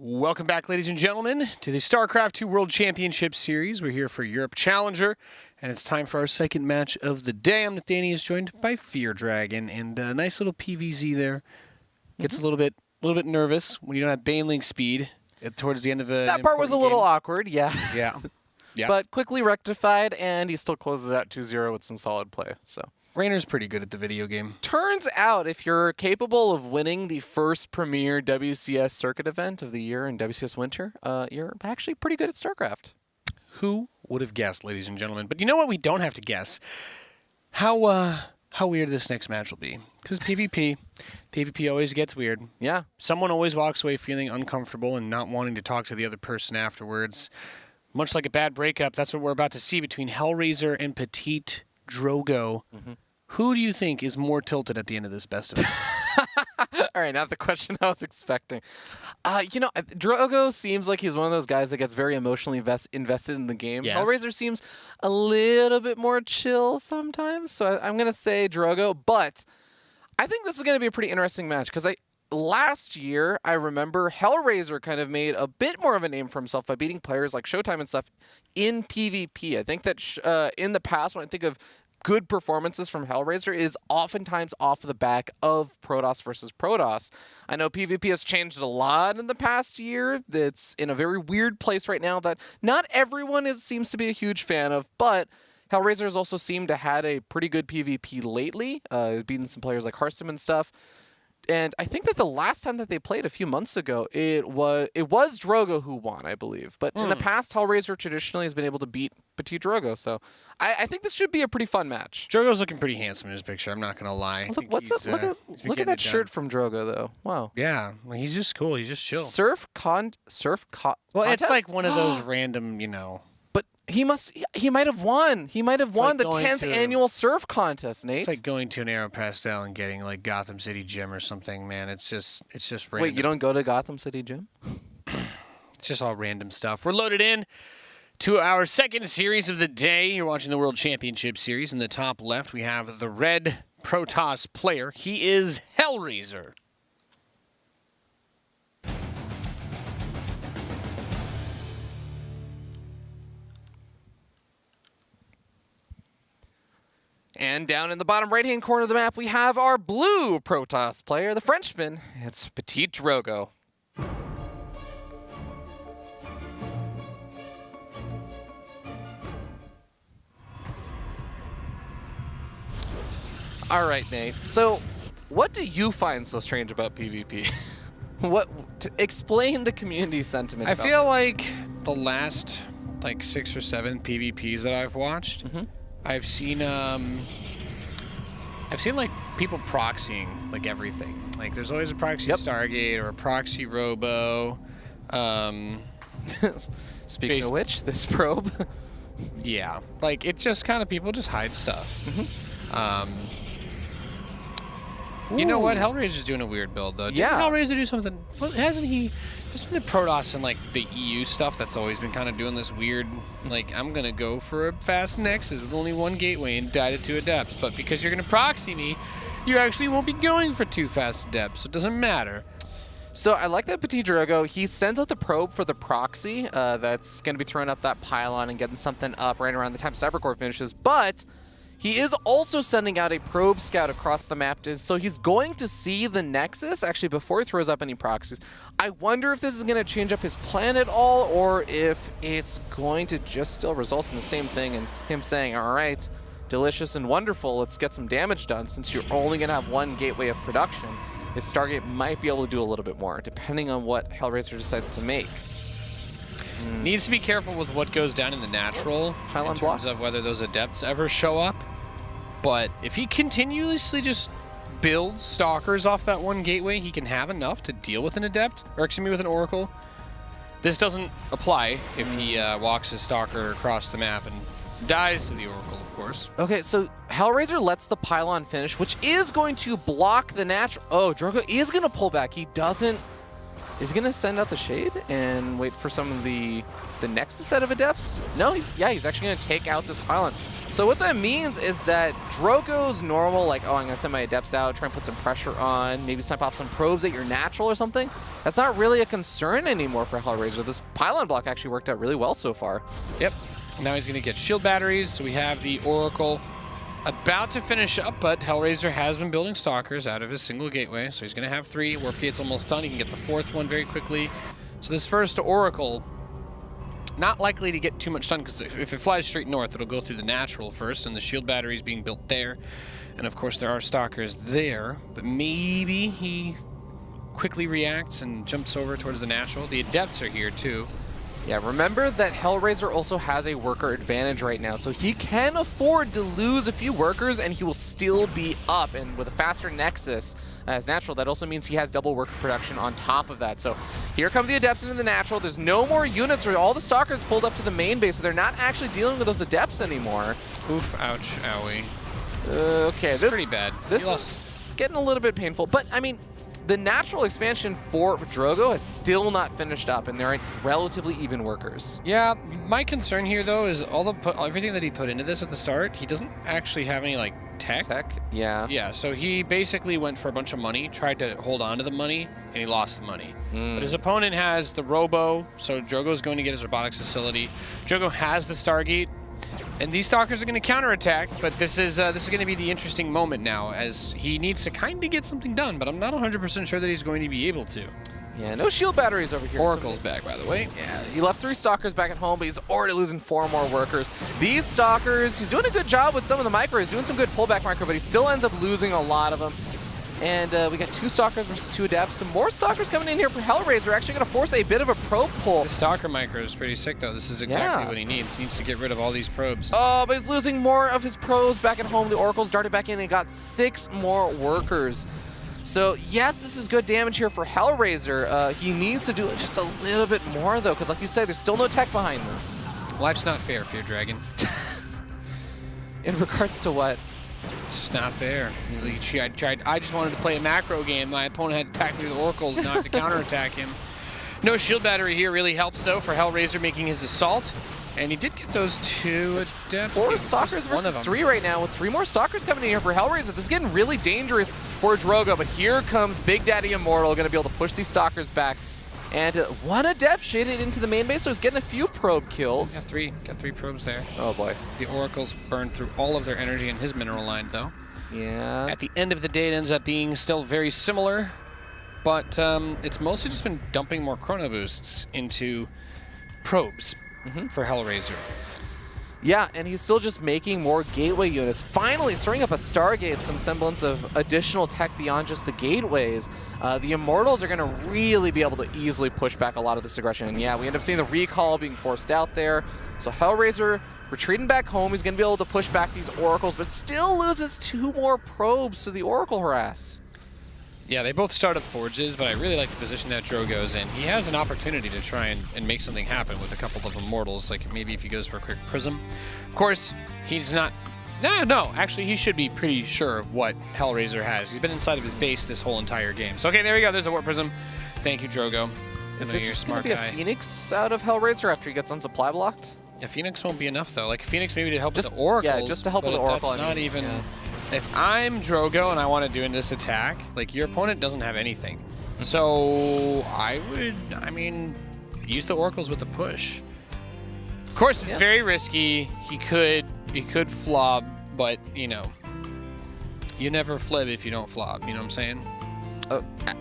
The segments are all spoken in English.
Welcome back, ladies and gentlemen, to the StarCraft 2 World Championship Series. We're here for Europe Challenger, and it's time for our second match of the day. I'm Nathaniel, joined by Fear Dragon, and a nice little PVZ there. Gets a little bit nervous when you don't have Baneling speed towards the end of a. That part was a little awkward, yeah. Yeah. But quickly rectified, and he still closes out 2-0 with some solid play. So Rainer's pretty good at the video game. turns out, if you're capable of winning the first premier WCS circuit event of the year in WCS Winter, you're actually pretty good at StarCraft. Who would have guessed, ladies and gentlemen? But you know what? We don't have to guess. How weird this next match will be. Because PvP always gets weird. Yeah. Someone always walks away feeling uncomfortable and not wanting to talk to the other person afterwards. Much like a bad breakup, that's what we're about to see between Hellraiser and PtitDrogo. Who do you think is more tilted at the end of this best of it? All right, not the question I was expecting. Drogo seems like he's one of those guys that gets very emotionally invested in the game. Yes. Hellraiser seems a little bit more chill sometimes, so I'm going to say Drogo. But I think this is going to be a pretty interesting match because last year, I remember Hellraiser kind of made a bit more of a name for himself by beating players like Showtime and stuff in PvP. I think that in the past, when I think of good performances from Hellraiser, it is oftentimes off the back of Protoss versus Protoss. I know PvP has changed a lot in the past year. It's in a very weird place right now that not everyone seems to be a huge fan of, but Hellraiser has also seemed to had a pretty good PvP lately, beating some players like Hearthstone and stuff. And I think that the last time that they played a few months ago, it was Drogo who won, I believe. But in the past, Hellraiser traditionally has been able to beat PtitDrogo. So I think this should be a pretty fun match. Drogo's looking pretty handsome in his picture. I'm not going to lie. Look at that shirt from Drogo, though. Wow. Yeah, well, he's just cool. He's just chill. Well, Well, it's like one of those random, But he might have won. He might have won the 10th annual surf contest, Nate. It's like going to an Aeropastel and getting like Gotham City Gym or something, man. It's just random. Wait, you don't go to Gotham City Gym? It's just all random stuff. We're loaded in to our second series of the day. You're watching the World Championship Series. In the top left, we have the red Protoss player. He is Hellraiser. And down in the bottom right-hand corner of the map, we have our blue Protoss player, the Frenchman. It's PtitDrogo. All right, Nate. So, what do you find so strange about PvP? Explain the community sentiment. I feel like the last 6 or 7 PvPs that I've watched, I've seen like people proxying like everything. Like there's always a proxy Stargate or a proxy Robo. Speaking of which, this probe. Yeah, like it just kind of people just hide stuff. You know what? Hellraiser's doing a weird build though. Didn't Hellraiser do something? Well, hasn't he? There's been Protoss and like the EU stuff that's always been kind of doing this weird, like I'm gonna go for a fast nexus with only one gateway and die to 2 adepts, but because you're gonna proxy me, you actually won't be going for 2 fast adepts, so it doesn't matter. So I like that PtitDrogo. He sends out the probe for the proxy that's going to be throwing up that pylon and getting something up right around the time Cybercore finishes, but he is also sending out a probe scout across the map, so he's going to see the Nexus, actually, before he throws up any proxies. I wonder if this is going to change up his plan at all, or if it's going to just still result in the same thing and him saying, all right, delicious and wonderful, let's get some damage done, since you're only going to have 1 gateway of production. His Stargate might be able to do a little bit more, depending on what Hellraiser decides to make. Needs to be careful with what goes down in the natural in terms of whether those adepts ever show up. But if he continuously just builds stalkers off that 1 gateway, he can have enough to deal with an adept, or excuse me, with an oracle. This doesn't apply if he walks his stalker across the map and dies to the oracle, of course. Okay, so Hellraiser lets the pylon finish, which is going to block the natural. Oh, Drogo is going to pull back. He doesn't. Is he going to send out the shade and wait for some of the next set of adepts? No, he's actually going to take out this pylon. So what that means is that Drogo's normal, like, oh, I'm going to send my Adepts out, try and put some pressure on, maybe snipe off some probes at your natural or something. That's not really a concern anymore for Hellraiser. This pylon block actually worked out really well so far. Yep. Now he's going to get shield batteries. So we have the Oracle about to finish up, but Hellraiser has been building Stalkers out of his single gateway. So he's going to have 3. Warp-Gate's almost done. He can get the 4th one very quickly. So this first Oracle, not likely to get too much done, because if it flies straight north, it'll go through the natural first, and the shield battery is being built there. And of course, there are Stalkers there, but maybe he quickly reacts and jumps over towards the natural. The Adepts are here too. Yeah, remember that Hellraiser also has a worker advantage right now, so he can afford to lose a few workers and he will still be up. And with a faster Nexus as natural, that also means he has double worker production on top of that. So here come the Adepts into the natural. There's no more units, or all the Stalkers pulled up to the main base, so they're not actually dealing with those Adepts anymore. Oof, ouch, owie. Okay, this is pretty bad. This is getting a little bit painful, but I mean, the natural expansion for Drogo has still not finished up, and they're relatively even workers. Yeah, my concern here though is everything that he put into this at the start, he doesn't actually have any like tech. Yeah. Yeah, so he basically went for a bunch of money, tried to hold on to the money, and he lost the money. But his opponent has the Robo, so Drogo's going to get his robotics facility. Drogo has the Stargate. And these Stalkers are going to counterattack, but this is going to be the interesting moment now, as he needs to kind of get something done, but I'm not 100% sure that he's going to be able to. Yeah, no shield batteries over here. Oracle's back, by the way. Yeah, he left 3 Stalkers back at home, but he's already losing 4 more workers. These Stalkers, he's doing a good job with some of the micro. He's doing some good pullback micro, but he still ends up losing a lot of them. And we got 2 Stalkers versus 2 Adepts. Some more Stalkers coming in here for Hellraiser. Actually going to force a bit of a probe pull. The Stalker micro is pretty sick, though. This is exactly what he needs. He needs to get rid of all these probes. Oh, but he's losing more of his probes back at home. The Oracle's darted back in and got 6 more workers. So, yes, this is good damage here for Hellraiser. He needs to do just a little bit more, though, because like you said, there's still no tech behind this. Life's not fair, Fear Dragon. In regards to what? It's not fair. I just wanted to play a macro game. My opponent had to attack through the Oracles, not to counterattack him. No shield battery here really helps, though, for Hellraiser making his assault. And he did get those 2 Adepts. 4 Stalkers versus 3 right now, with 3 more Stalkers coming in here for Hellraiser. This is getting really dangerous for Drogo, but here comes Big Daddy Immortal, going to be able to push these Stalkers back. And 1 Adept shaded into the main base, so he's getting a few probe kills. Got 3 probes there. Oh boy. The Oracles burned through all of their energy in his mineral line, though. Yeah. At the end of the day, it ends up being still very similar, but it's mostly just been dumping more chrono boosts into probes for Hellraiser. Yeah, and he's still just making more gateway units. Finally, stirring up a Stargate, some semblance of additional tech beyond just the gateways. The Immortals are going to really be able to easily push back a lot of this aggression. And yeah, we end up seeing the recall being forced out there. So Hellraiser retreating back home. He's going to be able to push back these Oracles, but still loses 2 more probes to the Oracle harass. Yeah, they both start up forges, but I really like the position that Drogo's in. He has an opportunity to try and make something happen with a couple of Immortals, like maybe if he goes for a quick Prism. Of course, he's not... No, actually, he should be pretty sure of what Hellraiser has. He's been inside of his base this whole entire game. So, okay, there we go. There's a Warp Prism. Thank you, Drogo. Is it just going to be a Phoenix out of Hellraiser after he gets on supply blocked? A Phoenix won't be enough, though. Like, Phoenix maybe to help with the Oracles. Yeah, just to help with the Oracle. That's not even... Yeah. If I'm Drogo and I want to do this attack, like, your opponent doesn't have anything. So I would, use the Oracles with the push. Of course, it's very risky. He could flob, but, you know, you never flib if you don't flob. You know what I'm saying?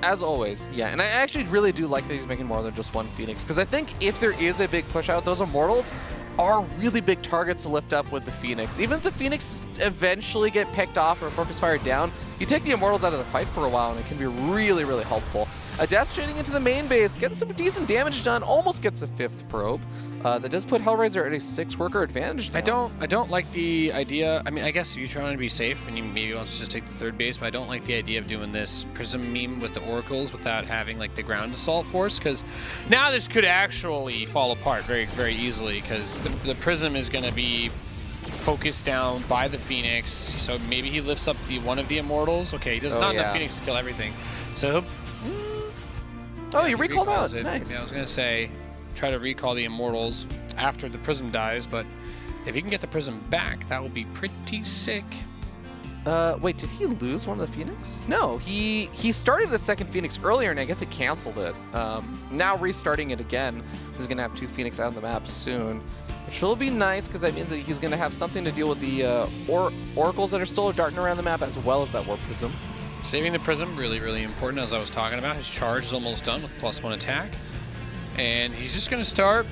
As always, yeah. And I actually really do like that he's making more than just 1 Phoenix, because I think if there is a big push out, those Immortals are really big targets to lift up with the Phoenix. Even if the Phoenix eventually get picked off or focus fired down, you take the Immortals out of the fight for a while and it can be really, really helpful. Adept shading into the main base, getting some decent damage done, almost gets a 5th probe. That does put Hellraiser at a 6 worker advantage now. I don't like the idea. I mean, I guess you're trying to be safe and you maybe want to just take the 3rd base, but I don't like the idea of doing this Prism meme with the Oracles without having like the ground assault force, because now this could actually fall apart very, very easily, because the Prism is going to be focused down by the Phoenix, so maybe he lifts up one of the Immortals. Okay, he does not enough Phoenix to kill everything. So he'll... he recalled out. Nice. Yeah, I was going to say, try to recall the Immortals after the Prism dies, but If he can get the Prism back, that will be pretty sick. Wait, did he lose one of the Phoenix? No, he started the second Phoenix earlier, and I guess he canceled it. Now restarting it again. He's going to have 2 Phoenix out on the map soon. Which will be nice, because that means that he's going to have something to deal with the oracles that are still darting around the map, as well as that Warp Prism. Saving the Prism, really, really important, as I was talking about. His charge is almost done with +1 attack. And he's just going to start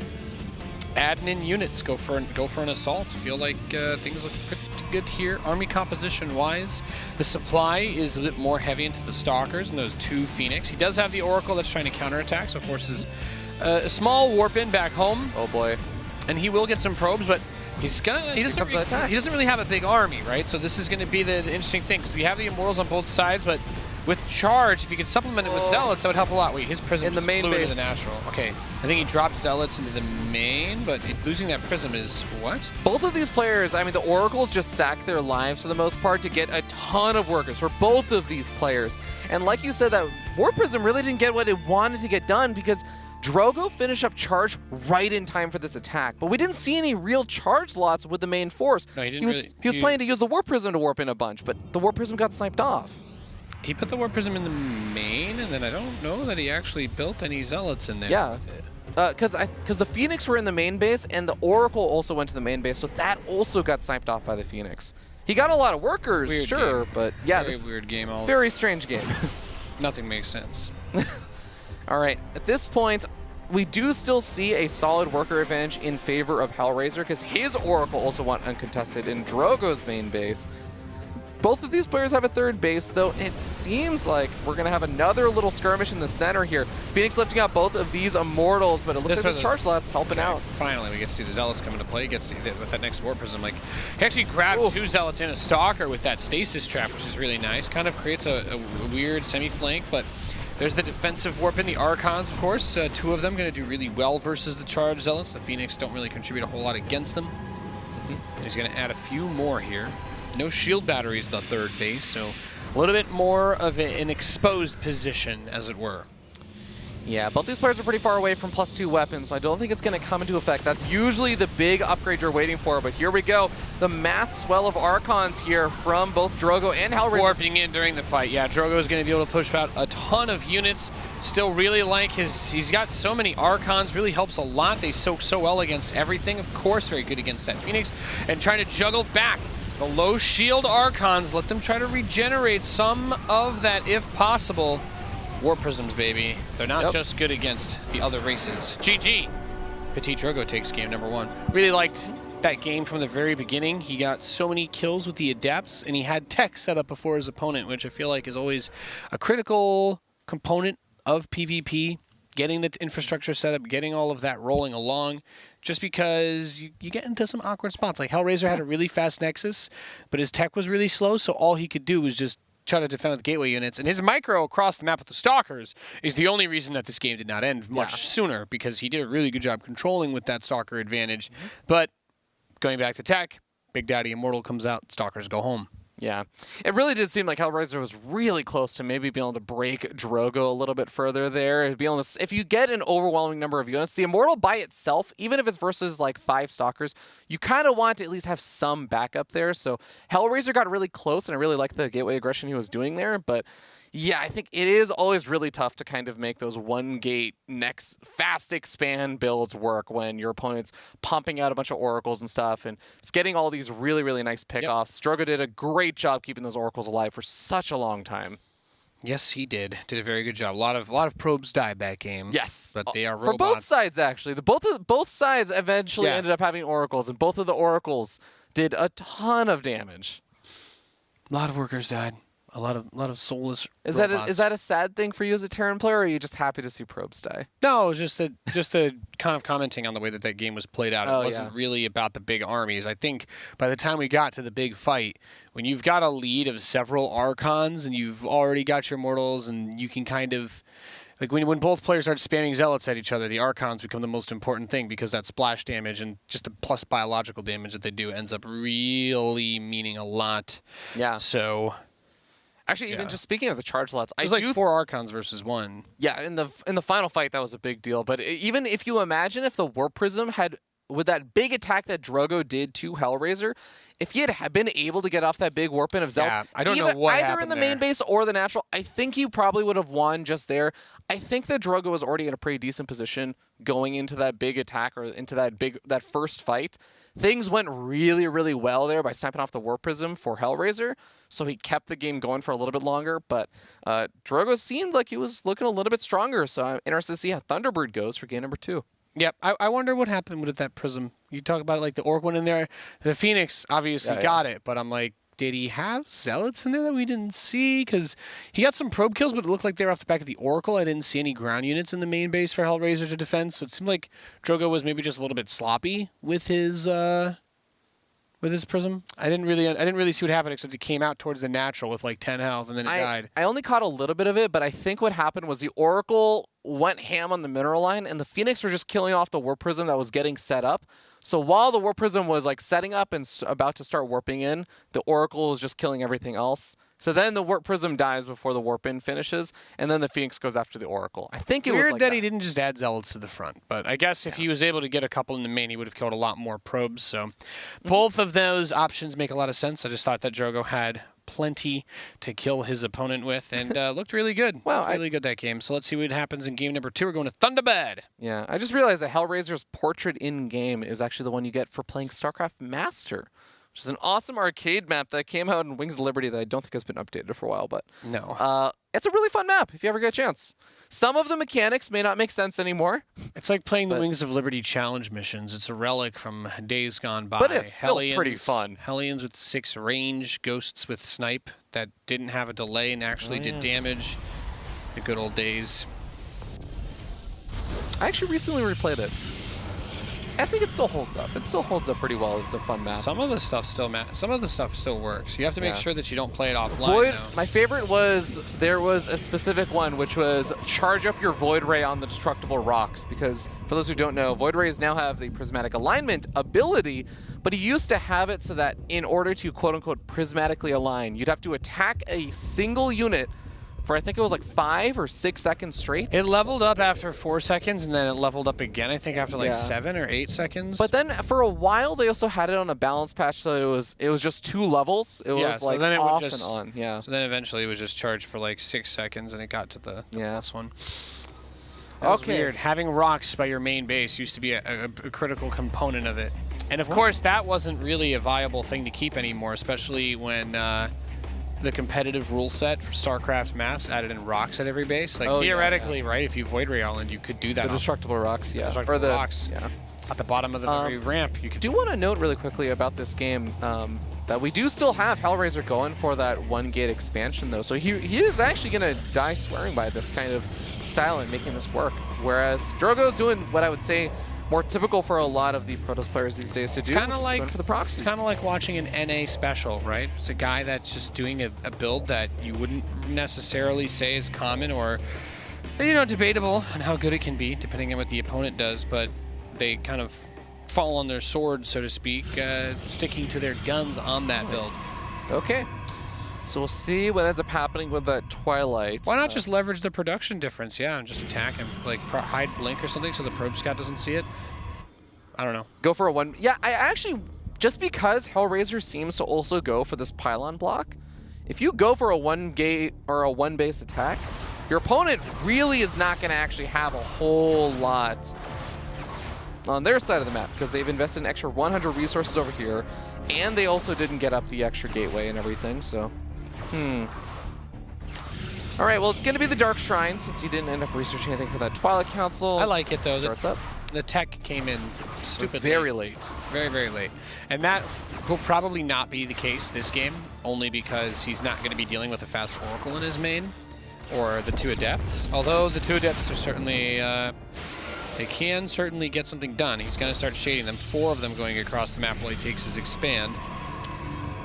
adding in units, go for an assault. Feel like things look pretty good here. Army composition-wise, the supply is a bit more heavy into the Stalkers and those 2 Phoenix. He does have the Oracle that's trying to counterattack, so forces a small warp in back home. Oh boy. And he will get some probes, but he doesn't really have a big army, right? So this is going to be the interesting thing, because we have the Immortals on both sides, but with charge, if you could supplement it with Zealots, that would help a lot. Wait, his Prism in the main base. Into the natural. Okay, I think he dropped Zealots into the main, but losing that Prism is what? Both of these players, I mean, the Oracles just sack their lives for the most part to get a ton of workers for both of these players. And like you said, that Warp Prism really didn't get what it wanted to get done, because Drogo finished up charge right in time for this attack, but we didn't see any real charge lots with the main force. No, he didn't. He was planning to use the Warp Prism to warp in a bunch, but the Warp Prism got sniped off. He put the Warp Prism in the main, and then I don't know that he actually built any Zealots in there. Yeah, because the Phoenix were in the main base, and the Oracle also went to the main base, so that also got sniped off by the Phoenix. He got a lot of workers, Weird sure, game. but yeah, very weird game. Very strange game. Nothing makes sense. All right, at this point, we do still see a solid worker advantage in favor of Hellraiser, because his Oracle also went uncontested in Drogo's main base. Both of these players have a third base, though. It seems like we're going to have another little skirmish in the center here. Phoenix lifting out both of these Immortals, but it looks like this charge slot's helping out. Finally, we get to see the Zealots come into play. Get to see with that next Warp Prism. Like, he actually grabbed 2 Zealots and a Stalker with that Stasis Trap, which is really nice. Kind of creates a weird semi-flank, but there's the defensive warp in the Archons, of course. 2 of them going to do really well versus the charge Zealots. The Phoenix don't really contribute a whole lot against them. He's going to add a few more here. No shield batteries the third base, so a little bit more of an exposed position, as it were. Yeah, both these players are pretty far away from +2 weapons, so I don't think it's going to come into effect. That's usually the big upgrade you're waiting for, but here we go. The mass swell of Archons here from both Drogo and Hellraiser. Warping in during the fight. Yeah, Drogo is going to be able to push out a ton of units. Still really like he's got so many Archons, really helps a lot. They soak so well against everything, of course, very good against that Phoenix. And trying to juggle back the low shield Archons, let them try to regenerate some of that if possible. Warp Prisms, baby. They're not just good against the other races. GG. PtitDrogo takes game number 1. Really liked that game from the very beginning. He got so many kills with the Adepts, and he had tech set up before his opponent, which I feel like is always a critical component of PvP. Getting the infrastructure set up, getting all of that rolling along, just because you get into some awkward spots. Like Hellraiser had a really fast Nexus, but his tech was really slow, so all he could do was just try to defend with gateway units. And his micro across the map with the Stalkers is the only reason that this game did not end much sooner, because he did a really good job controlling with that Stalker advantage. But going back to tech, Big Daddy Immortal comes out, Stalkers go home. Yeah, it really did seem like Hellraiser was really close to maybe being able to break Drogo a little bit further there. If you get an overwhelming number of units, the Immortal by itself, even if it's versus like 5 Stalkers, you kind of want to at least have some backup there. So Hellraiser got really close, and I really liked the gateway aggression he was doing there. But yeah, I think it is always really tough to kind of make those one gate next fast expand builds work when your opponent's pumping out a bunch of Oracles and stuff, and it's getting all these really, really nice pickoffs. Drogo did a great job keeping those Oracles alive for such a long time. Yes, he did. Did a very good job. A lot of probes died that game. Yes, but they are robots. For both sides, actually. Both sides eventually ended up having Oracles, and both of the Oracles did a ton of damage. A lot of workers died. A lot of soulless robots. Is that a sad thing for you as a Terran player, or are you just happy to see probes die? No, it was just a kind of commenting on the way that game was played out. It wasn't really about the big armies. I think by the time we got to the big fight, when you've got a lead of several Archons and you've already got your Mortals, and you can kind of like when both players start spamming Zealots at each other, the Archons become the most important thing, because that splash damage and just the plus biological damage that they do ends up really meaning a lot. Yeah. So. Actually, even just speaking of the charge lots, it was like 4 Archons versus 1. Yeah, in the final fight, that was a big deal. But even if you imagine if the Warp Prism had with that big attack that Drogo did to Hellraiser, if he had been able to get off that big warp in of Zealots, I don't know what either happened in the there. main base or the natural, I think he probably would have won just there. I think that Drogo was already in a pretty decent position going into that big attack or into that first fight. Things went really, really well there by sniping off the Warp Prism for Hellraiser, so he kept the game going for a little bit longer, but Drogo seemed like he was looking a little bit stronger, so I'm interested to see how Thunderbird goes for game number 2. Yep, I wonder what happened with that Prism. You talk about it like the Orc one in there. The Phoenix obviously got it, but I'm like, did he have Zealots in there that we didn't see? Because he got some probe kills, but it looked like they were off the back of the Oracle. I didn't see any ground units in the main base for Hellraiser to defend, so it seemed like Drogo was maybe just a little bit sloppy with his Prism. I didn't really see what happened except he came out towards the natural with like 10 health and then it died. I only caught a little bit of it, but I think what happened was the Oracle went ham on the mineral line, and the Phoenix were just killing off the Warp Prism that was getting set up. So while the Warp Prism was like setting up and about to start warping in, the Oracle was just killing everything else. So then the Warp Prism dies before the warp in finishes, and then the Phoenix goes after the Oracle. I think it was like that he didn't just add Zealots to the front, but I guess if he was able to get a couple in the main, he would have killed a lot more probes. So both of those options make a lot of sense. I just thought that Drogo had plenty to kill his opponent with, and looked really good. Wow, really good that game. So let's see what happens in game number 2. We're going to Thunderbird. Yeah, I just realized that Hellraiser's portrait in game is actually the one you get for playing StarCraft Master, which is an awesome arcade map that came out in Wings of Liberty that I don't think has been updated for a while, but no, it's a really fun map if you ever get a chance. Some of the mechanics may not make sense anymore. It's like playing the Wings of Liberty challenge missions. It's a relic from days gone by. But it's still pretty fun. Hellions with 6 range, ghosts with snipe that didn't have a delay and actually did damage. The good old days. I actually recently replayed it. I think it still holds up. It still holds up pretty well as a fun map. Some of the stuff still works. You have to make sure that you don't play it offline. My favorite was there was a specific one which was charge up your Void Ray on the destructible rocks, because for those who don't know, Void Rays now have the prismatic alignment ability, but he used to have it so that in order to quote unquote prismatically align, you'd have to attack a single unit for I think it was like 5 or 6 seconds straight. It leveled up after 4 seconds, and then it leveled up again, I think, after like 7 or 8 seconds. But then for a while, they also had it on a balance patch, so it was just 2 levels. It was like then off and on. Yeah. So then eventually it was just charged for like 6 seconds, and it got to the last one. That was weird. Having rocks by your main base used to be a critical component of it. And of course, that wasn't really a viable thing to keep anymore, especially when the competitive rule set for StarCraft maps added in rocks at every base. Like theoretically, right? If you Void Ray Island, you could do that. The destructible rocks, The destructible rocks. At the bottom of the very ramp. You could do want to note really quickly about this game that we do still have Hellraiser going for that 1 gate expansion though. So he is actually going to die swearing by this kind of style and making this work. Whereas Drogo's doing what I would say more typical for a lot of the Protoss players these days to do, which is going for the proxy. It's kind of like watching an NA special, right? It's a guy that's just doing a build that you wouldn't necessarily say is common or, you know, debatable on how good it can be, depending on what the opponent does, but they kind of fall on their sword, so to speak, sticking to their guns on that build. Okay. So we'll see what ends up happening with that Twilight. Why not just leverage the production difference, and just attack him, like hide blink or something so the probe scout doesn't see it? I don't know. Go for a 1. Yeah, I actually, just because Hellraiser seems to also go for this pylon block, if you go for a 1 gate or a 1 base attack, your opponent really is not going to actually have a whole lot on their side of the map, because they've invested an extra 100 resources over here, and they also didn't get up the extra gateway and everything, so... All right, well, it's going to be the Dark Shrine, since he didn't end up researching anything for that Twilight Council. I like it, though. Starts up. The tech came in stupidly. Very late. Very, very late. And that will probably not be the case this game, only because he's not going to be dealing with a fast Oracle in his main, or the 2 Adepts. Although the 2 Adepts are certainly... they can certainly get something done. He's going to start shading them. 4 of them going across the map while he takes his expand.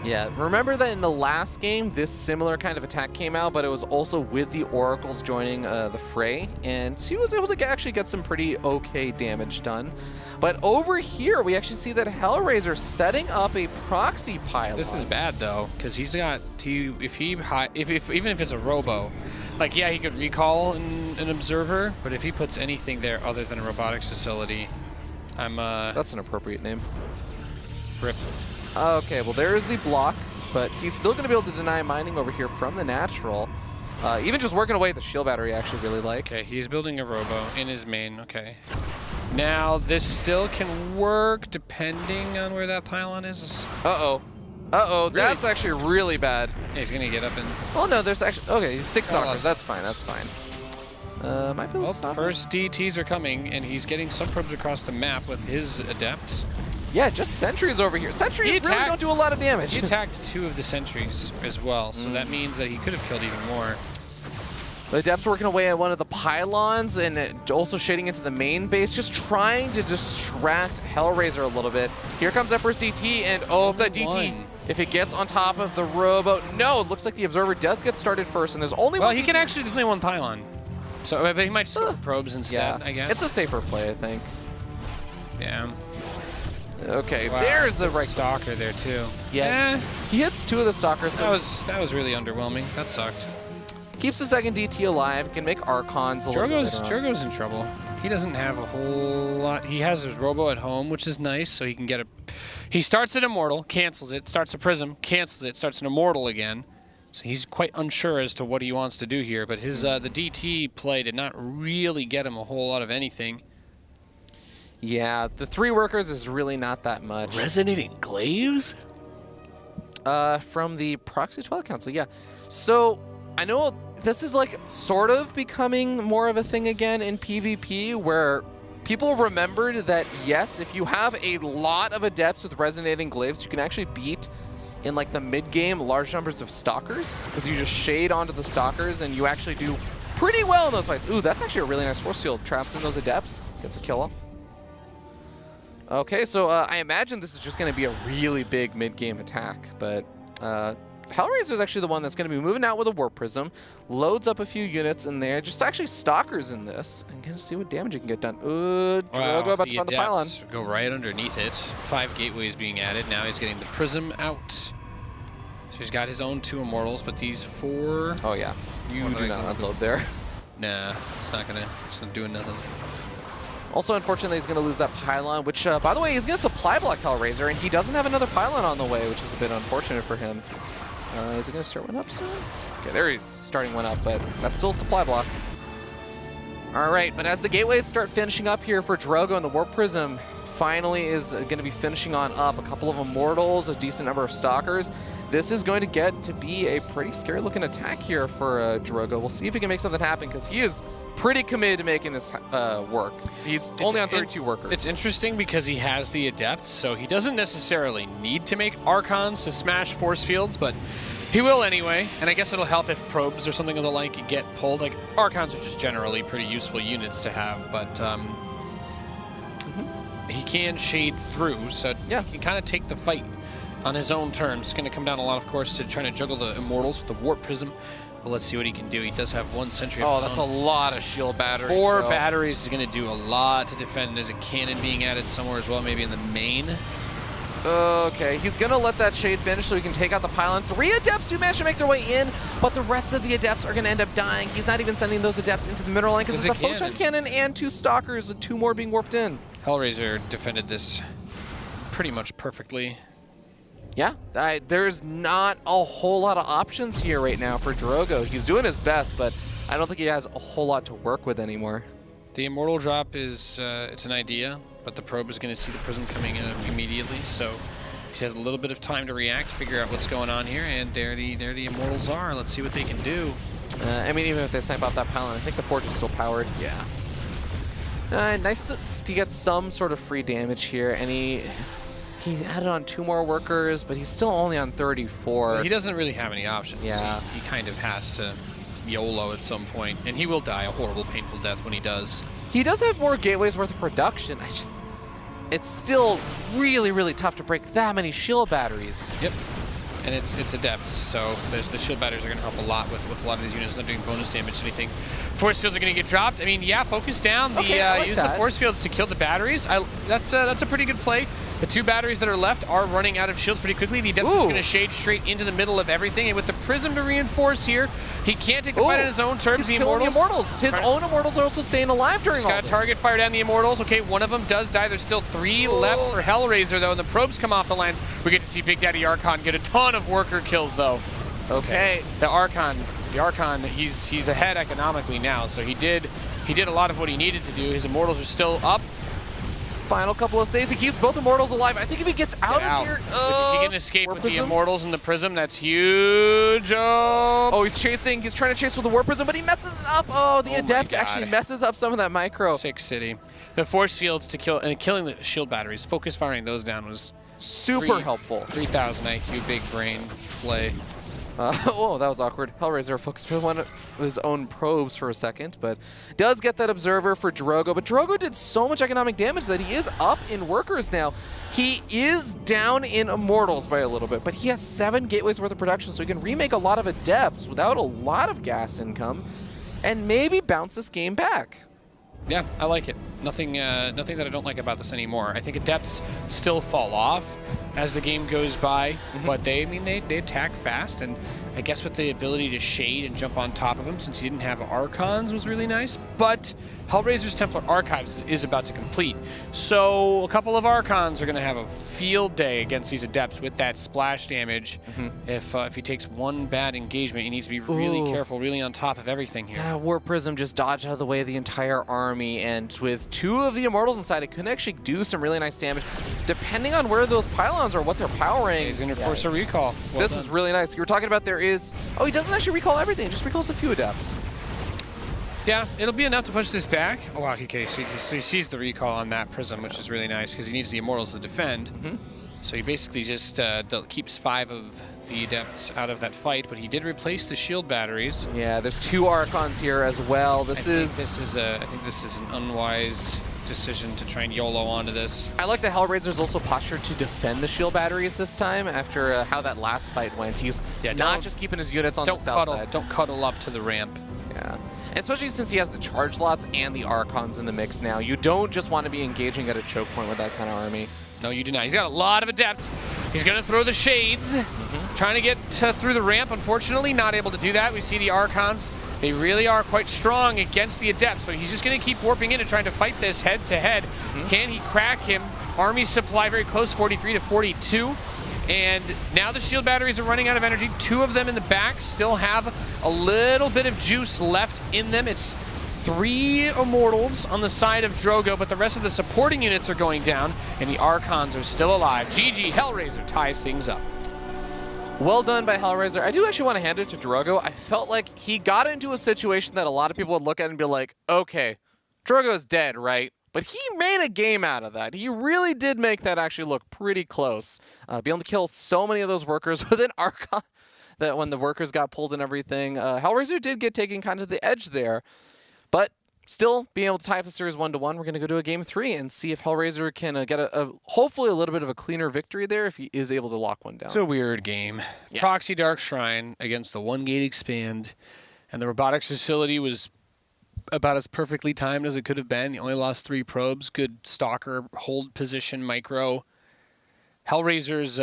Yeah, remember that in the last game, this similar kind of attack came out, but it was also with the Oracles joining the fray, and he was able to actually get some pretty okay damage done. But over here, we actually see that Hellraiser setting up a proxy pylon. This is bad though, because he's got even if it's a robo, like he could recall an observer, but if he puts anything there other than a robotics facility, That's an appropriate name. Rip. Okay, well there's the block, but he's still going to be able to deny mining over here from the natural. Even just working away at the shield battery, I actually really like. Okay, he's building a robo in his main. Okay. Now this still can work depending on where that pylon is. Uh-oh. Uh-oh, Really? that's actually really bad. Yeah, he's gonna get up and. Oh no, there's actually, okay, he's 6 stalkers. lost. That's fine, that's fine. Might be able Well, to stop him. first DTs are coming, and he's getting some probes across the map with his adepts. Yeah, just sentries over here. Sentries really don't do a lot of damage. He attacked 2 of the sentries as well, so that means that he could have killed even more. The Adept's working away at one of the pylons and also shading into the main base, just trying to distract Hellraiser a little bit. Here comes that first DT, and oh, if that DT, if it gets on top of the robo, no, it looks like the Observer does get started first, and there's only Well, one he DT. can actually, there's only one pylon. So but he might just go for probes instead, Yeah, I guess. it's a safer play, I think. Yeah. Okay, Wow, there's the that's a right stalker there too. Yeah, he hits 2 of the stalkers. So That was really underwhelming. That sucked. keeps the second DT alive, can make Archons a little bit later on. Drogo's in trouble. He doesn't have a whole lot. He has his robo at home, which is nice, so he can get a. He starts an immortal, cancels it, starts a prism, cancels it, starts an immortal again. So he's quite unsure as to what he wants to do here. But his the DT play did not really get him a whole lot of anything. Yeah, the 3 workers is really not that much. Resonating glaives? From the Proxy Twilight Council, yeah. So, I know this is like sort of becoming more of a thing again in PvP where people remembered that, yes, if you have a lot of adepts with resonating glaives, you can actually beat in like the mid-game large numbers of stalkers because you just shade onto the stalkers and you actually do pretty well in those fights. Ooh, that's actually a really nice force field. Traps in those adepts, gets a kill. Okay, so I imagine this is just going to be a really big mid-game attack, but Hellraiser is actually the one that's going to be moving out with a Warp Prism, loads up a few units in there, just actually stalkers in this, and going to see what damage it can get done. Drogo about to find the pylon. Go right underneath it. 5 gateways being added. Now he's getting the prism out. So he's got his own 2 immortals, but these 4. Oh yeah, you do not unload there. Nah, it's not doing nothing. Also, unfortunately, he's going to lose that pylon, which, by the way, he's going to supply block Hellraiser, and he doesn't have another pylon on the way, which is a bit unfortunate for him. Is he going to start one up soon? Okay, there he's starting one up, but that's still supply block. All right, but as the gateways start finishing up here for Drogo, and the Warp Prism finally is going to be finishing on up, a couple of Immortals, a decent number of Stalkers, this is going to get to be a pretty scary-looking attack here for Drogo. We'll see if he can make something happen, because he is pretty committed to making this work. He's only on 32 workers. It's interesting because he has the Adepts, so he doesn't necessarily need to make Archons to smash force fields, but he will anyway, and I guess it'll help if probes or something of the like get pulled. Like, Archons are just generally pretty useful units to have, but he can shade through, so yeah, he can kind of take the fight on his own terms. It's going to come down a lot, of course, to trying to juggle the Immortals with the Warp Prism. But let's see what he can do. He does have 1 sentry. Oh, that's a lot of shield batteries. 4 batteries is going to do a lot to defend. There's a cannon being added somewhere as well, maybe in the main. Okay, he's going to let that shade finish so he can take out the pylon. 3 Adepts do manage to make their way in, but the rest of the Adepts are going to end up dying. He's not even sending those Adepts into the middle line because there's a Photon Cannon and 2 Stalkers with 2 more being warped in. Hellraiser defended this pretty much perfectly. Yeah, there's not a whole lot of options here right now for Drogo. He's doing his best, but I don't think he has a whole lot to work with anymore. The Immortal drop is, it's an idea, but the probe is going to see the prism coming in immediately, so he has a little bit of time to react, figure out what's going on here, and there the Immortals are. Let's see what they can do. I mean, even if they snipe out that pylon, I think the Forge is still powered. Yeah. Nice to get some sort of free damage here, and he added on 2 more workers, but he's still only on 34. Well, he doesn't really have any options. Yeah. He kind of has to YOLO at some point, and he will die a horrible, painful death when he does. He does have more gateways worth of production. It's still really, really tough to break that many shield batteries. Yep. And it's Adepts, so the shield batteries are going to help a lot with a lot of these units not doing bonus damage to anything. Force fields are going to get dropped. I mean, yeah, focus down. Okay, I like use that. the force fields to kill the batteries. That's a pretty good play. The 2 batteries that are left are running out of shields pretty quickly. The Adepts is going to shade straight into the middle of everything, and with the Prism to reinforce here, he can't take the fight on his own terms. He's killing the Immortals. His own Immortals are also staying alive during all this. He's got a target fire down the Immortals. Okay, one of them does die. There's still 3 left for Hellraiser, though, and the probes come off the line. We get to see Big Daddy Archon get a ton of worker kills, though. Okay, the Archon, he's ahead economically now, so he did a lot of what he needed to do. His Immortals are still up. Final couple of saves. He keeps both Immortals alive. I think if he gets out of here... if he can escape with the Immortals and the Prism, that's huge. Oh, he's chasing. He's trying to chase with the War Prism, but he messes it up. Oh, the Adept actually messes up some of that micro. 6 City. The force fields to kill, and killing the shield batteries, focus firing those down was super helpful. 3,000 IQ, big brain play. Oh, that was awkward. Hellraiser focused for one of his own probes for a second, but does get that Observer for Drogo. But Drogo did so much economic damage that he is up in workers now. He is down in Immortals by a little bit, but he has 7 gateways worth of production, so he can remake a lot of Adepts without a lot of gas income, and maybe bounce this game back. Yeah, I like it. Nothing that I don't like about this anymore. I think Adepts still fall off as the game goes by, but they attack fast, and I guess with the ability to shade and jump on top of them, since he didn't have Archons, was really nice. But Hellraiser's Templar Archives is about to complete, so a couple of Archons are going to have a field day against these Adepts with that splash damage. If he takes one bad engagement, he needs to be really careful, really on top of everything here. Yeah, War Prism just dodged out of the way of the entire army, and with 2 of the Immortals inside, it could actually do some really nice damage, depending on where those pylons are, what they're powering. He's going to force a recall. This is really nice. You were talking about there is... Oh, he doesn't actually recall everything, just recalls a few Adepts. Yeah, it'll be enough to push this back. Oh, wow, okay, so he sees the recall on that Prism, which is really nice, because he needs the Immortals to defend. So he basically just keeps 5 of the Adepts out of that fight, but he did replace the shield batteries. Yeah, there's 2 Archons here as well. I think this is an unwise decision to try and YOLO onto this. I like that Hellraiser's also postured to defend the shield batteries this time after how that last fight went. He's not just keeping his units on the south side. Don't cuddle up to the ramp. Yeah. Especially since he has the charge lots and the Archons in the mix now. You don't just want to be engaging at a choke point with that kind of army. No, you do not. He's got a lot of Adepts. He's going to throw the Shades. Trying to get through the ramp. Unfortunately, not able to do that. We see the Archons. They really are quite strong against the Adepts, but he's just going to keep warping in and trying to fight this head-to-head. Can he crack him? Army supply very close, 43 to 42. And now the shield batteries are running out of energy. 2 of them in the back still have a little bit of juice left in them. It's 3 Immortals on the side of Drogo, but the rest of the supporting units are going down, and the Archons are still alive. GG, Hellraiser ties things up. Well done by Hellraiser. I do actually want to hand it to Drogo. I felt like he got into a situation that a lot of people would look at and be like, okay, Drogo's dead, right? But he made a game out of that. He really did make that actually look pretty close. Be able to kill so many of those workers with an Archon that when the workers got pulled and everything. Hellraiser did get taken kind of the edge there. But still, being able to tie up the series 1-1, we're going to go to a game 3 and see if Hellraiser can get hopefully a little bit of a cleaner victory there if he is able to lock one down. It's a weird game. Yeah. Proxy Dark Shrine against the 1-gate expand, and the robotics facility was about as perfectly timed as it could have been. He only lost 3 probes. Good stalker hold position micro. Hellraiser's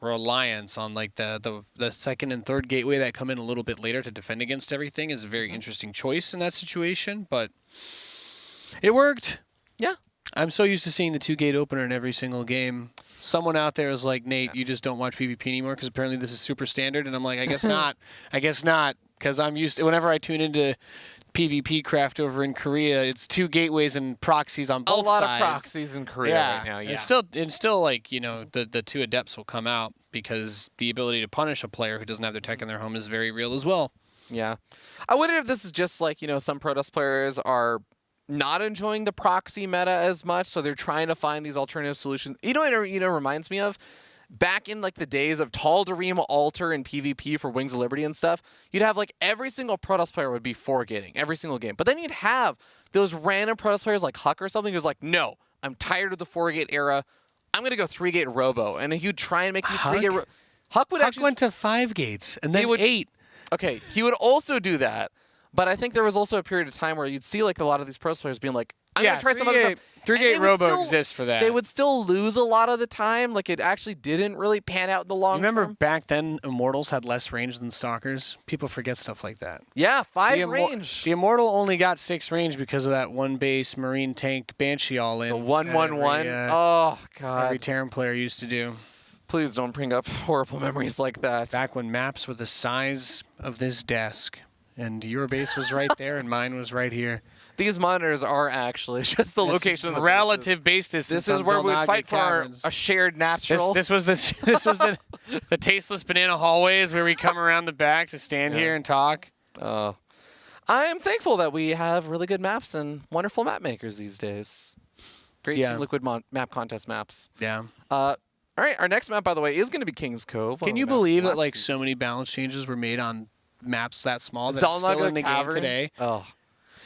reliance on like the second and third gateway that come in a little bit later to defend against everything is a very interesting choice in that situation, but it worked. Yeah. I'm so used to seeing the 2-gate opener in every single game. Someone out there is like, Nate, you just don't watch PvP anymore because apparently this is super standard. And I'm like, I guess not. I guess not, because I'm used to, whenever I tune into PvP craft over in Korea, it's 2 gateways and proxies on both sides. A lot of proxies in Korea right now, yeah. It's still like, you know, the 2 Adepts will come out because the ability to punish a player who doesn't have their tech in their home is very real as well. Yeah. I wonder if this is just like, you know, some Protoss players are not enjoying the proxy meta as much, so they're trying to find these alternative solutions. You know what it reminds me of? Back in like the days of Tal'Darim Altar and PvP for Wings of Liberty and stuff, you'd have like every single Protoss player would be 4-gating every single game. But then you'd have those random Protoss players like Huck or something who's like, no, I'm tired of the 4-gate era. I'm going to go 3-gate Robo. And he'd try and make these 3-gate Huck went to 5 gates and then 8. Okay, he would also do that. But I think there was also a period of time where you'd see like a lot of these Protoss players being like, I'm going to try some other stuff. 3-gate robo exists for that. They would still lose a lot of the time. Like, it actually didn't really pan out in the long Remember term. back then, Immortals had less range than Stalkers? People forget stuff like that. Yeah, 5 range. The Immortal only got 6 range because of that one base Marine tank Banshee all-in. The 1-1-1. Oh, God. Every Terran player used to do. Please don't bring up horrible memories like that. Back when maps were the size of this desk, and your base was right there, and mine was right here. These monitors are actually just the location of the relative base distance. This is where we fight for a shared natural. This was the tasteless banana hallways where we come around the back to stand here and talk. I am thankful that we have really good maps and wonderful map makers these days. Great Team Liquid map contest maps. Yeah. All right, our next map, by the way, is going to be King's Cove. Can you believe that like so many balance changes were made on maps that small that are still in the game today? Oh.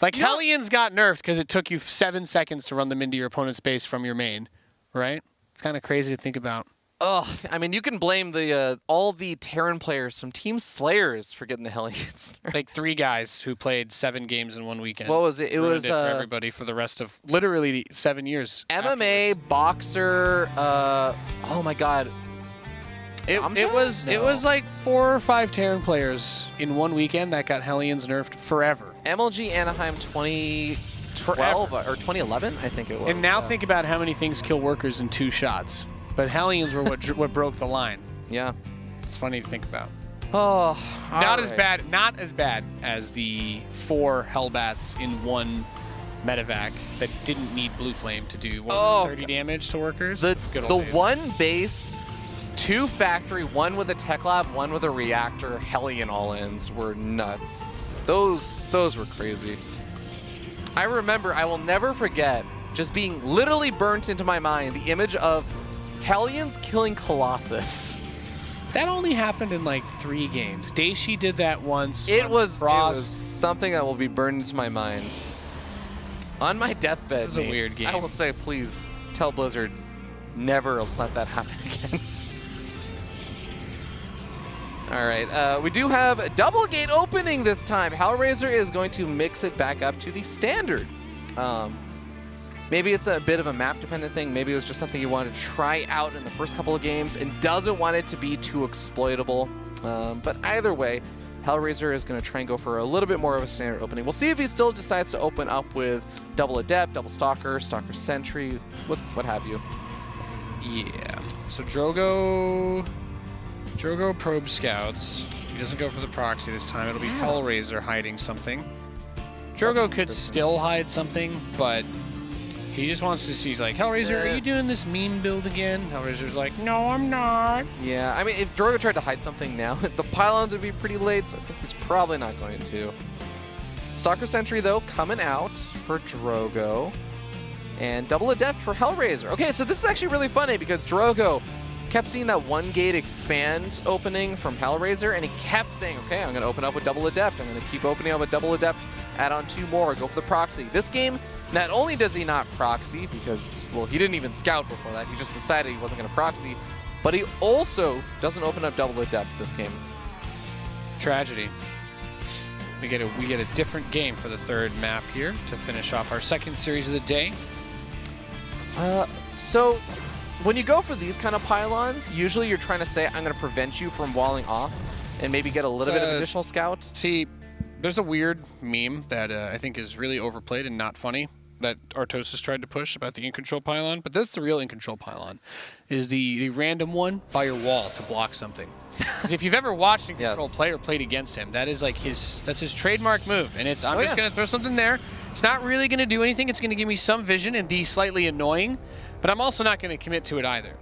Like, Hellions got nerfed because it took you 7 seconds to run them into your opponent's base from your main, right? It's kind of crazy to think about. Oh, I mean, you can blame the all the Terran players from Team Slayers for getting the Hellions. Like 3 guys who played 7 games in one weekend. What was it? It was for everybody for the rest of literally 7 years. MMA, afterwards. boxer. Oh my God. It was like 4 or 5 Terran players in one weekend that got Hellions nerfed forever. MLG Anaheim 2012 or 2011, I think it was. And now think about how many things kill workers in 2 shots. But Hellions were what broke the line. Yeah. It's funny to think about. Oh, not as bad as the 4 Hellbats in one medevac that didn't need Blue Flame to do 30 damage to workers. The one base, 2 factory, 1 with a tech lab, 1 with a reactor, Hellion all-ins were nuts. Those were crazy. I remember, I will never forget, just being literally burnt into my mind, the image of Hellions killing Colossus. That only happened in like 3 games. Daishi did that once. It was something that will be burned into my mind. On my deathbed, it was a weird game. I will say, please tell Blizzard never let that happen again. All right, we do have a double gate opening this time. Hellraiser is going to mix it back up to the standard. Maybe it's a bit of a map-dependent thing. Maybe it was just something you wanted to try out in the first couple of games and doesn't want it to be too exploitable. But either way, Hellraiser is going to try and go for a little bit more of a standard opening. We'll see if he still decides to open up with double Adept, double Stalker, Stalker Sentry, what have you. Yeah. So Drogo probe scouts. He doesn't go for the proxy this time. It'll be Hellraiser hiding something. Drogo could still hide something, but he just wants to see. He's like, Hellraiser, are you doing this meme build again? Hellraiser's like, no, I'm not. Yeah, I mean, if Drogo tried to hide something now, the pylons would be pretty late, so I think he's probably not going to. Stalker Sentry, though, coming out for Drogo. And double Adept for Hellraiser. Okay, so this is actually really funny because Drogo kept seeing that 1 gate expand opening from Hellraiser, and he kept saying, okay, I'm going to open up with double Adept. I'm going to keep opening up with double Adept, add on 2 more, go for the proxy. This game, not only does he not proxy, because, well, he didn't even scout before that. He just decided he wasn't going to proxy, but he also doesn't open up double Adept this game. Tragedy. We get a different game for the 3rd map here to finish off our 2nd series of the day. So when you go for these kind of pylons, usually you're trying to say, I'm going to prevent you from walling off and maybe get a little bit of additional scout. See, there's a weird meme that I think is really overplayed and not funny that Artosis tried to push about the in-control pylon, but that's the real in-control pylon, is the random one by your wall to block something. Because if you've ever watched in-control play or played against him, that is like that's his trademark move, and it's I'm just going to throw something there. It's not really going to do anything. It's going to give me some vision and be slightly annoying, but I'm also not going to commit to it either.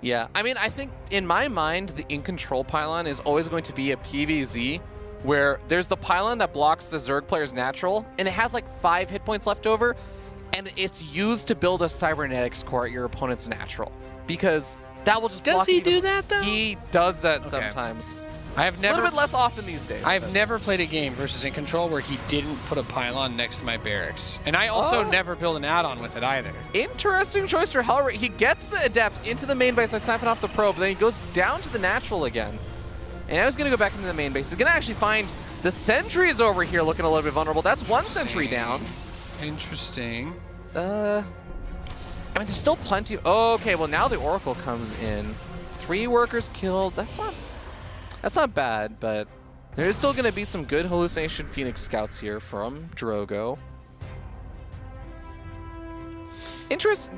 Yeah, I mean, I think in my mind, the in-control pylon is always going to be a PvZ where there's the pylon that blocks the Zerg player's natural, and it has like 5 hit points left over, and it's used to build a cybernetics core at your opponent's natural. Because that will just block. Does he do that, though? He does that sometimes. I have never, a little bit less often these days. I've never played a game versus in control where he didn't put a pylon next to my barracks. And I also never build an add-on with it either. Interesting choice for Hellraiser. He gets the Adepts into the main base by sniping off the probe, then he goes down to the natural again. And I was going to go back into the main base. He's going to actually find the sentries over here looking a little bit vulnerable. That's 1 sentry down. Interesting. I mean, there's still plenty. Okay, well now the Oracle comes in. 3 workers killed. That's not bad, but there is still going to be some good hallucination Phoenix scouts here from Drogo.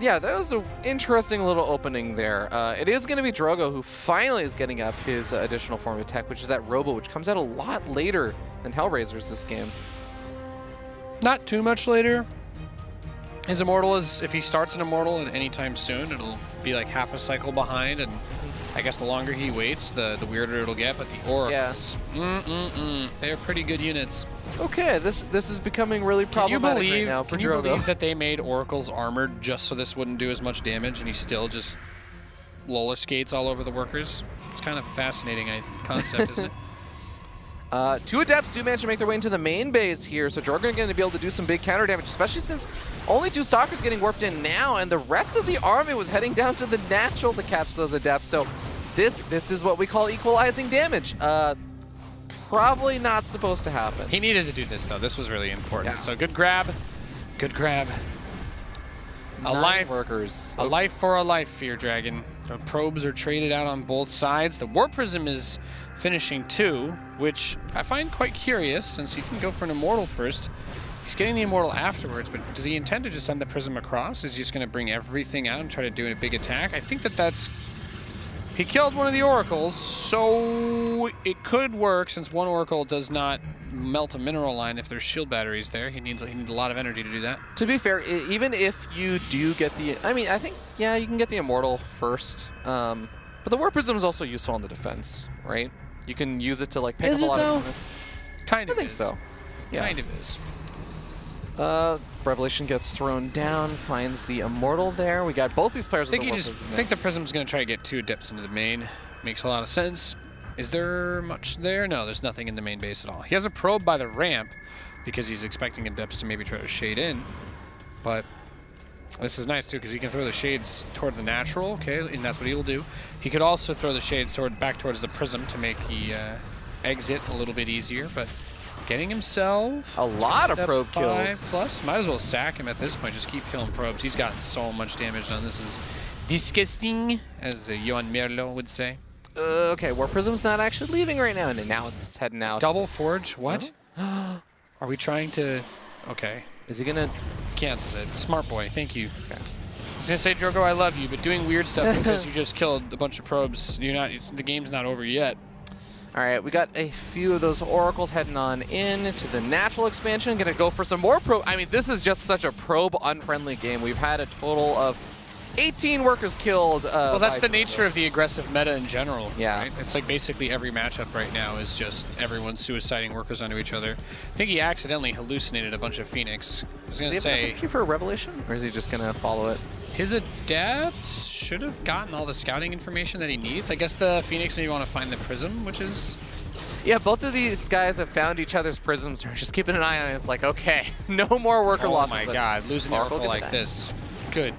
Yeah, that was an interesting little opening there. It is going to be Drogo who finally is getting up his additional form of tech, which is that Robo, which comes out a lot later than Hellraiser's this game. Not too much later. His Immortal is, if he starts an Immortal at any time soon, it'll be like half a cycle behind, and I guess the longer he waits, the weirder it'll get. But the Oracles, they're pretty good units. Okay, this is becoming really problematic right now for Drogo. Can you believe that they made Oracles armored just so this wouldn't do as much damage, and he still just roller skates all over the workers? It's kind of a fascinating concept, isn't it? 2 Adepts do manage to make their way into the main base here, so Drogo are going to be able to do some big counter damage, especially since only 2 Stalkers getting warped in now, and the rest of the army was heading down to the natural to catch those Adepts. So this is what we call equalizing damage. Probably not supposed to happen. He needed to do this, though. This was really important. Yeah. So good grab. Good grab. 9 workers. A life for a life, Fear Dragon. So probes are traded out on both sides. The War Prism is finishing 2, which I find quite curious since he can go for an Immortal first. He's getting the Immortal afterwards, but does he intend to just send the Prism across? Is he just going to bring everything out and try to do a big attack? I think that's... He killed one of the Oracles, so it could work since one Oracle does not melt a mineral line if there's shield batteries there. He needs a lot of energy to do that. To be fair, even if you do get the... I mean, I think, yeah, you can get the Immortal first. But the War Prism is also useful on the defense, right? You can use it to, like, pick up a lot of units. Kind of I think so. Yeah. Kind of is. Revelation gets thrown down, finds the Immortal there. We got both these players. I think the Prism's going to try to get 2 Adepts into the main. Makes a lot of sense. Is there much there? No, there's nothing in the main base at all. He has a probe by the ramp because he's expecting Adepts to maybe try to shade in. But this is nice, too, because he can throw the shades toward the natural, okay, and that's what he will do. He could also throw the shades back towards the Prism to make the exit a little bit easier, but... Getting himself a lot of probe kills. 5+. Might as well sack him at this point. Just keep killing probes. He's gotten so much damage done. This is disgusting, as Johan Merlo would say. Okay, War Prism's not actually leaving right now, and now it's heading out. Double Forge? What? Are we trying to... Okay. Is he gonna... Cancels it. Smart boy. Thank you. Okay. I was gonna say, Drogo, I love you, but doing weird stuff because you just killed a bunch of probes, the game's not over yet. All right, we got a few of those Oracles heading on in to the natural expansion. Gonna go for some more probe. I mean, this is just such a probe-unfriendly game. We've had a total of 18 workers killed. Well, that's the nature of the aggressive meta in general. Yeah. Right? It's like basically every matchup right now is just everyone suiciding workers onto each other. I think he accidentally hallucinated a bunch of Phoenix. I was going to say... Is he for a Revelation, or is he just going to follow it? His Adepts should have gotten all the scouting information that he needs. I guess the Phoenix maybe want to find the Prism, which is... Yeah, both of these guys have found each other's prisms. They're just keeping an eye on it. It's like, okay, no more worker losses. Oh my god, losing an Oracle like this. Good.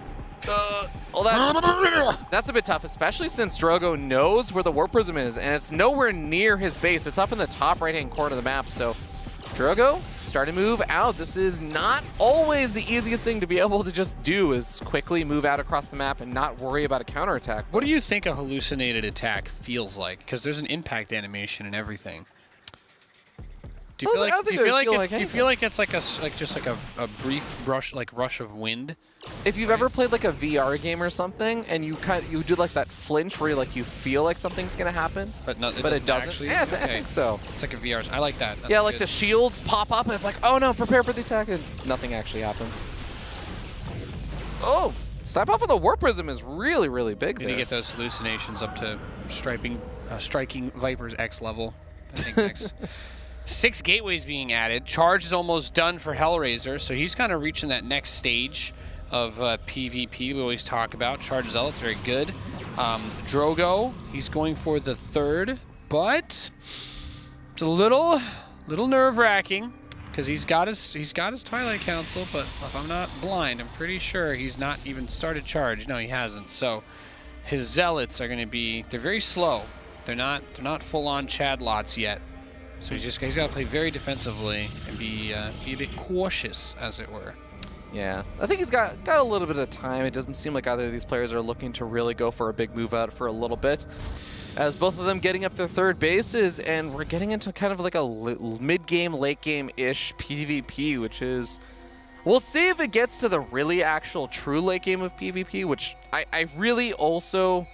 Well, that's a bit tough, especially since Drogo knows where the War Prism is, and it's nowhere near his base. It's up in the top right-hand corner of the map, so Drogo, start to move out. This is not always the easiest thing to be able to just do, is quickly move out across the map and not worry about a counterattack. What do you think a hallucinated attack feels like? Because there's an impact animation and everything. Do you feel like it's like just a brief rush of wind? If you've ever played like a VR game or something, and you do like that flinch where you feel like something's gonna happen, but it doesn't. Actually? Yeah, okay. I think so. It's like a VR. I like that. That's yeah, like the shields pop up, and it's like, oh no, prepare for the attack, and nothing actually happens. Oh, step off of the War Prism is really, really big. Did you get those hallucinations up to striking Viper's X level? I think next. 6 gateways being added. Charge is almost done for Hellraiser, so he's kind of reaching that next stage of PvP we always talk about. Charge Zealot's very good. Drogo, he's going for the 3rd, but it's a little nerve-wracking because he's got his Twilight Council, but if I'm not blind, I'm pretty sure he's not even started Charge. No, he hasn't. So his Zealots are going to be, they're very slow. They're not full-on Chad lots yet. So he's got to play very defensively and be a bit cautious, as it were. Yeah, I think he's got a little bit of time. It doesn't seem like either of these players are looking to really go for a big move out for a little bit. As both of them getting up their third bases, and we're getting into kind of like a mid-game, late-game-ish PvP, which is... We'll see if it gets to the really actual true late game of PvP, which I really also...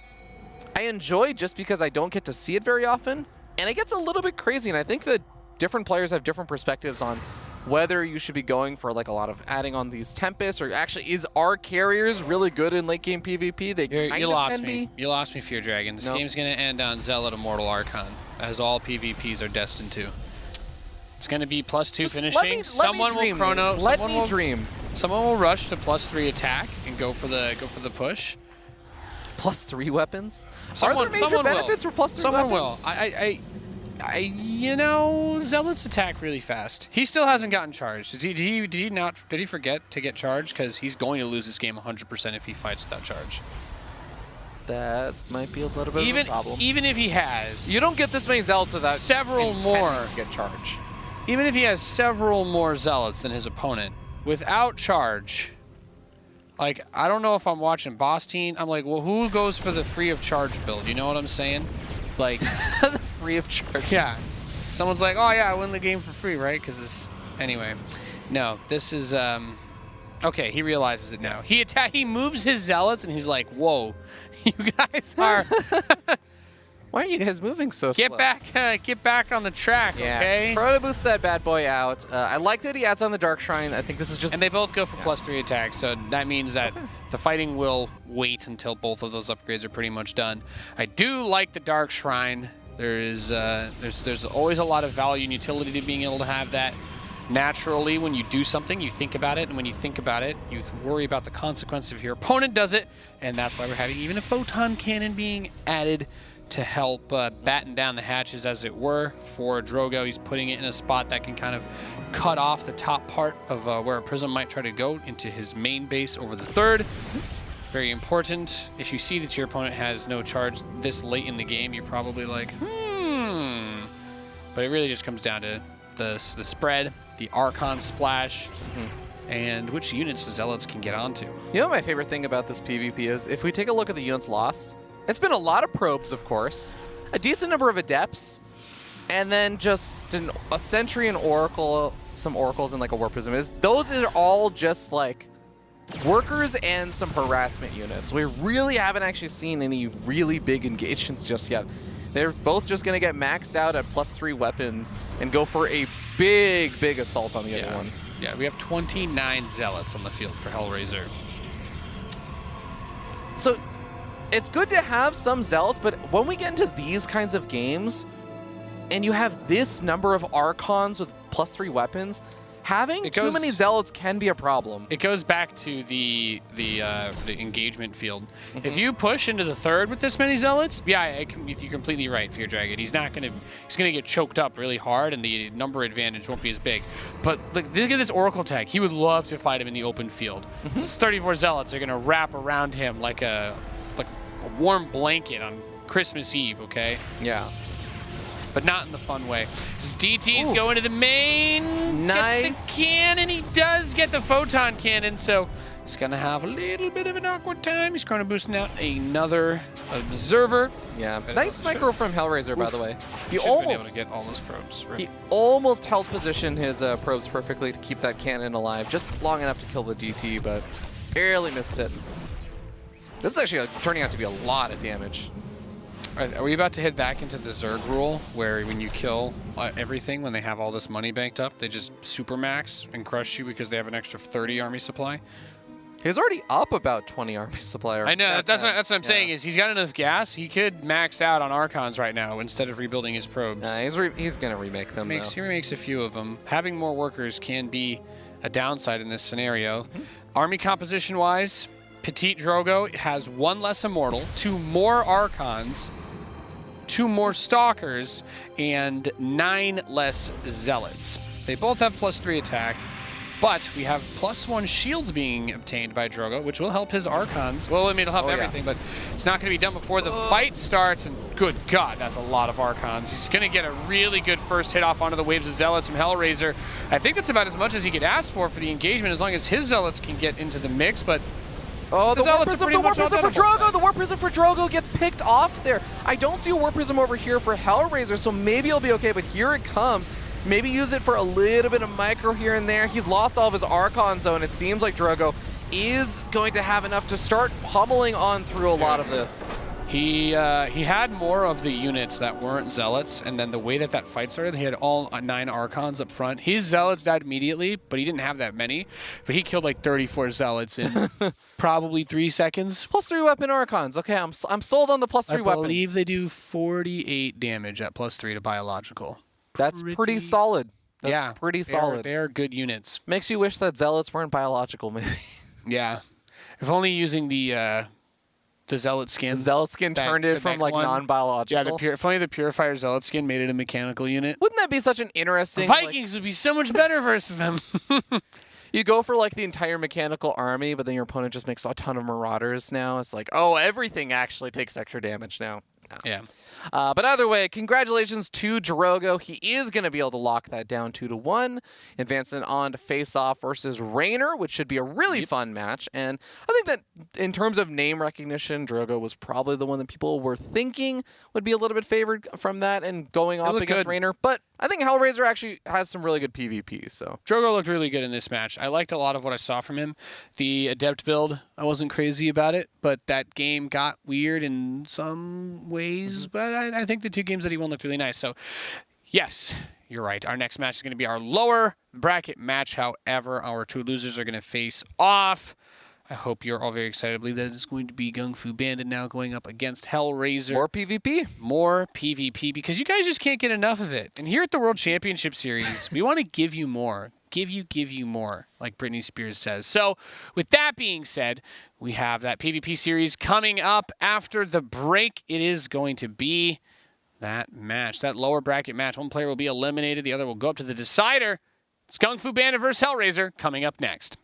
I enjoy just because I don't get to see it very often, and it gets a little bit crazy, and I think that different players have different perspectives on whether you should be going for like a lot of adding on these Tempests, or actually is our carriers really good in late game PvP? They You lost me. You lost me, Fear Dragon. This game's going to end on Zealot Immortal Archon, as all PvPs are destined to. It's going to be +2 finishing. Someone will chrono. Someone will rush to +3 attack and go for the push. +3 weapons? Someone Are there major benefits will. for +3 someone weapons? will. You know, Zealots attack really fast. He still hasn't gotten charged. Did he forget to get charged? Because he's going to lose this game 100% if he fights without charge. That might be a little bit of a problem. Even if he has, you don't get this many Zealots without several more to get charged. Even if he has several more Zealots than his opponent without charge. Like, I don't know if I'm watching Boss Team. I'm like, well, who goes for the free of charge build? You know what I'm saying? Like, the free of charge. Yeah. Someone's like, oh yeah, I win the game for free, right? Because it's anyway. No, this is okay. He realizes it now. Yes. He moves his Zealots and he's like, whoa, you guys are. Why are you guys moving so slow? Get back on the track, okay? Proto boosts that bad boy out. I like that he adds on the Dark Shrine. I think this is just... And they both go for +3 attack, so that means that the fighting will wait until both of those upgrades are pretty much done. I do like the Dark Shrine. There's always a lot of value and utility to being able to have that. Naturally, when you do something, you think about it, and when you think about it, you worry about the consequence if your opponent does it, and that's why we're having even a Photon Cannon being added to help batten down the hatches, as it were, for Drogo. He's putting it in a spot that can kind of cut off the top part of where a Prism might try to go into his main base over the third. Very important. If you see that your opponent has no charge this late in the game, you're probably like, But it really just comes down to the spread, the Archon splash, and which units the Zealots can get onto. You know what my favorite thing about this PvP is? If we take a look at the units lost, it's been a lot of probes, of course, a decent number of adepts, and then just a sentry and oracle, some oracles, and like a war prism. Those are all just like workers and some harassment units. We really haven't actually seen any really big engagements just yet. They're both just going to get maxed out at +3 weapons and go for a big assault on the other one. Yeah, we have 29 Zealots on the field for Hellraiser. So it's good to have some Zealots, but when we get into these kinds of games and you have this number of Archons with +3 weapons, having too many Zealots can be a problem. It goes back to the engagement field. If you push into the third with this many Zealots, you're completely right, Fear Dragon. He's gonna get choked up really hard, and the number advantage won't be as big. But look at this Oracle tag. He would love to fight him in the open field. These 34 Zealots are gonna wrap around him like a warm blanket on Christmas Eve, okay? Yeah. But not in the fun way. This DT's going to the main. Nice. Get the cannon. He does get the Photon Cannon, so he's going to have a little bit of an awkward time. He's kind of boosting out another Observer. Yeah, nice micro from Hellraiser, by the way. He almost been able to get all those probes. Right? He almost held position his probes perfectly to keep that cannon alive, just long enough to kill the DT, but barely missed it. This is actually turning out to be a lot of damage. Are we about to head back into the Zerg rule, where when you kill everything, when they have all this money banked up, they just supermax and crush you because they have an extra 30 army supply? He's already up about 20 army supply. I know, that's what I'm saying, is he's got enough gas, he could max out on Archons right now instead of rebuilding his probes. Nah, he's going to remake them, He remakes a few of them. Having more workers can be a downside in this scenario. Army composition-wise, PtitDrogo has 1 less Immortal, 2 more Archons, 2 more Stalkers, and 9 less Zealots. They both have +3 attack. But we have +1 shields being obtained by Drogo, which will help his Archons. Well, I mean, it'll help everything, but it's not going to be done before the fight starts. And good God, that's a lot of Archons. He's going to get a really good first hit off onto the waves of Zealots from Hellraiser. I think that's about as much as he could ask for the engagement, as long as his Zealots can get into the mix. But oh, the Warp Prism for Drogo! The Warp Prism for Drogo gets picked off there. I don't see a Warp Prism over here for Hellraiser, so maybe it'll be okay, but here it comes. Maybe use it for a little bit of micro here and there. He's lost all of his Archons, though, and it seems like Drogo is going to have enough to start pummeling on through a lot of this. He had more of the units that weren't Zealots, and then the way that that fight started, he had all 9 Archons up front. His Zealots died immediately, but he didn't have that many. But he killed like 34 Zealots in probably 3 seconds. +3 weapon Archons. Okay, I'm sold on the +3 weapons. I believe they do 48 damage at +3 to biological. That's pretty solid. That's pretty solid. They're good units. Makes you wish that Zealots weren't biological, maybe. Yeah. If only using the Zealot skin. The Zealot skin turned it from like non-biological. Yeah, if only the Purifier Zealot skin made it a mechanical unit. Wouldn't that be such an interesting... Vikings would be so much better versus them. You go for like the entire mechanical army, but then your opponent just makes a ton of Marauders now. It's like, oh, everything actually takes extra damage now. No. Yeah. But either way, congratulations to Drogo. He is going to be able to lock that down 2-1, advancing on to face off versus Raynor, which should be a really fun match. And I think that in terms of name recognition, Drogo was probably the one that people were thinking would be a little bit favored from that and going up against Raynor. But I think Hellraiser actually has some really good PvP. So Drogo looked really good in this match. I liked a lot of what I saw from him. The Adept build, I wasn't crazy about it, but that game got weird in some ways. But I think the 2 games that he won looked really nice. So, yes, you're right. Our next match is going to be our lower bracket match. However, our 2 losers are going to face off. I hope you're all very excited. I believe that it's going to be Gung Fu Bandit now going up against Hellraiser. More PvP. More PvP, because you guys just can't get enough of it. And here at the World Championship Series, we want to give you more. Give you more, like Britney Spears says. So, with that being said, we have that PvP series coming up after the break. It is going to be that match, that lower bracket match. One player will be eliminated. The other will go up to the decider. It's Gung Fu Bandit versus Hellraiser coming up next.